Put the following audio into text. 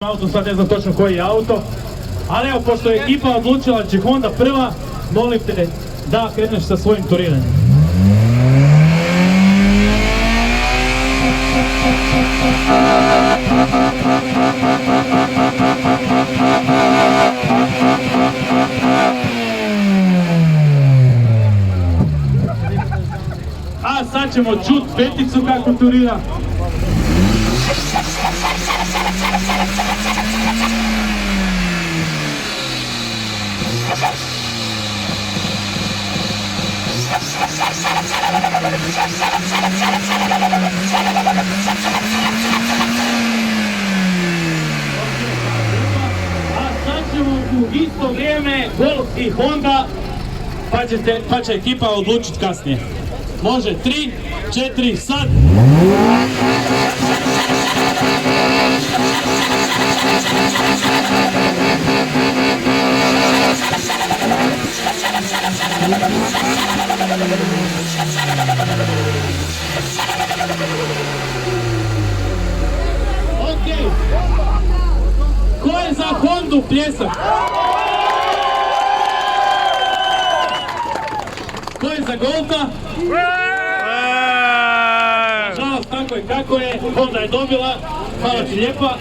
auto, sad ne znam točno koji je auto, ali evo, pošto je ekipa odlučila da će Honda prva, molim te da kreneš sa svojim turiranjem. A sad ćemo čut peticu kako turira. A sad ćemo u isto vrijeme Golf i Honda, pa će ekipa odlučiti kasnije. Može 3, 4, sad! Ok! Ko je za Hondu pljesak? Ko je za Golfa? Nažalost, tako je kako je, Honda je dobila, hvala ti lijepa.